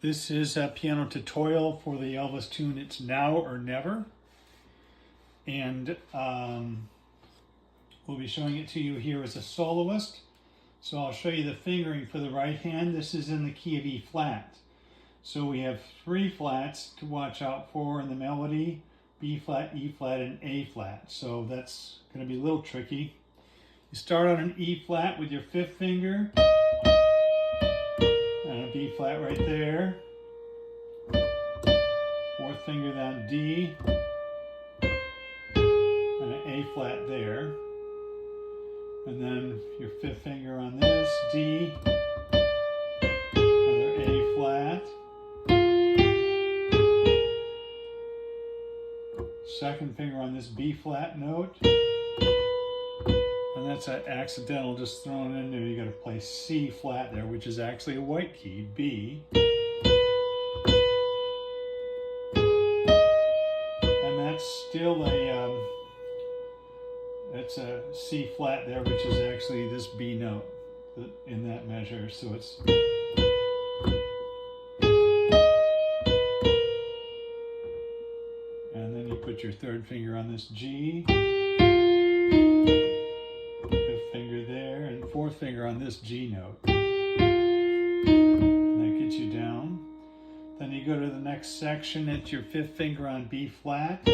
This is a piano tutorial for the Elvis tune, It's Now or Never. And we'll be showing it to you here as a soloist. So I'll show you the fingering for the right hand. This is in the key of E flat. So we have 3 flats to watch out for in the melody: B flat, E flat, and A flat. So that's going to be a little tricky. You start on an E flat with your 5th finger, and a B flat right there, 4th finger down D, and an A flat there, and then your 5th finger on this, D, another A flat, 2nd finger on this B flat note, and that's an accidental just thrown in there. You got to play C flat there, which is actually a white key, B. And that's still it's a C flat there, which is actually this B note in that measure. So it's and then you put your 3rd finger on this G, 5th finger there, and 4th finger on this G note. And that gets you down. Then you go to the next section, it's your 5th finger on B flat, E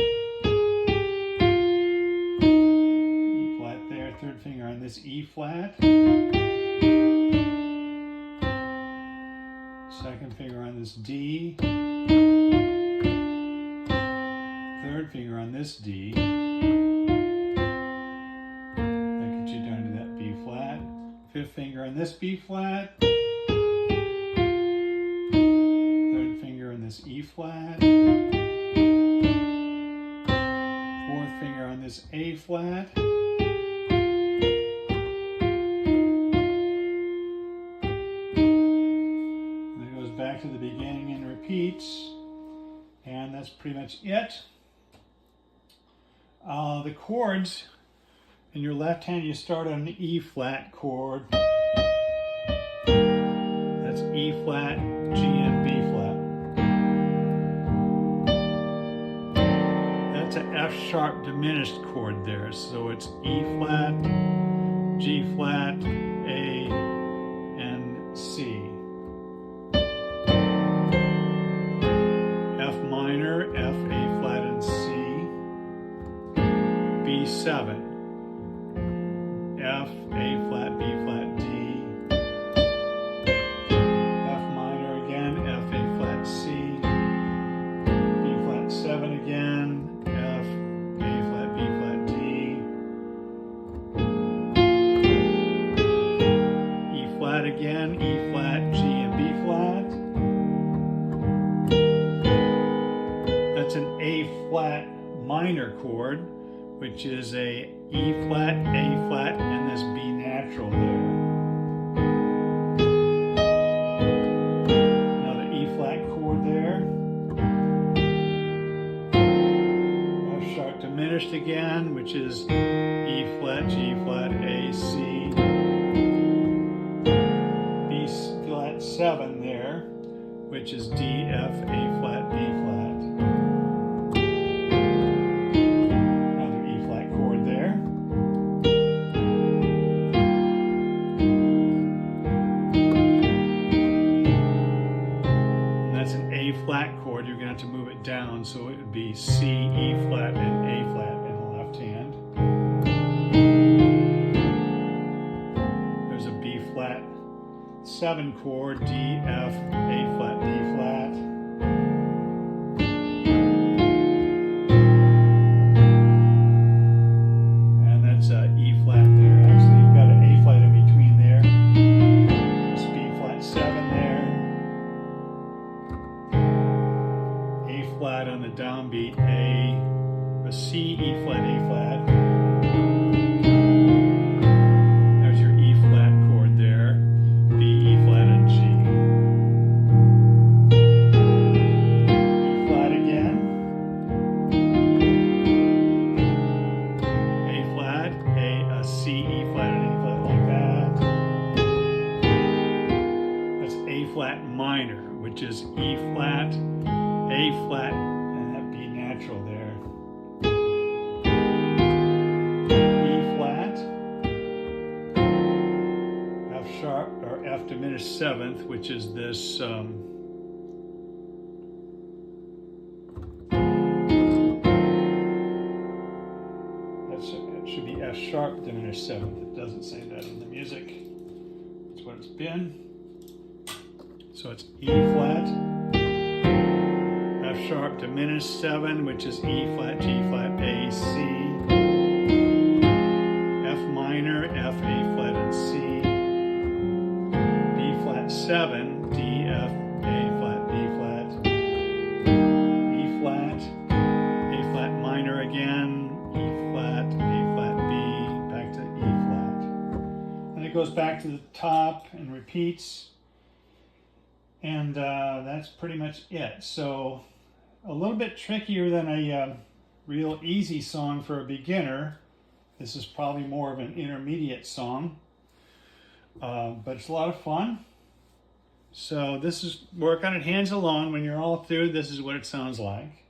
flat there, 3rd finger on this E flat, 2nd finger on this D, 3rd finger on this D. That gets you down to that B flat. 5th finger on this B flat. 3rd finger on this E flat. 4th finger on this A flat. And then it goes back to the beginning and repeats. And that's pretty much it. The chords, in your left hand you start on an E flat chord. That's E flat, G, and B flat. That's an F sharp diminished chord there. So it's E flat, G flat, A, and C. F minor, F, A flat, and C. B7, F, A flat, B flat, D, F minor again, F, A flat, C, B flat 7 again, F, A flat, B flat, D, E flat again, E flat, G, and B flat. That's an A flat minor chord, which is a E flat, A flat, and this B natural there. Another E flat chord there. F sharp diminished again, which is E flat, G flat, A, C. B flat 7 there, which is D, F, A flat, B flat. Flat chord, you're going to have to move it down, so it would be C, E flat, and A flat in the left hand. There's a B flat 7 chord, D, F, A flat, B flat. And that's E flat there. Actually, you've got an A flat in between there. It's B flat 7 there. Flat on the downbeat, A, C, E flat, A flat. There's your E flat chord there, B, E flat, and G. E flat again, A flat, A, C, E flat, and A flat like that. That's A flat minor, which is is E flat, A flat, and that B natural there. E flat, F sharp, or F diminished seventh, which is this it should be F sharp diminished seventh. It doesn't say that in the music. That's what it's been. So it's E flat, F sharp diminished 7, which is E flat, G flat, A, C, F minor, F, A flat, and C, B flat 7, D, F, A flat, B flat, E flat, A flat minor again, E flat, A flat, B, back to E flat. And it goes back to the top and repeats. And that's pretty much it. So a little bit trickier than a real easy song for a beginner. This is probably more of an intermediate song, but it's a lot of fun. So this is work on it hands alone. When you're all through, this is what it sounds like.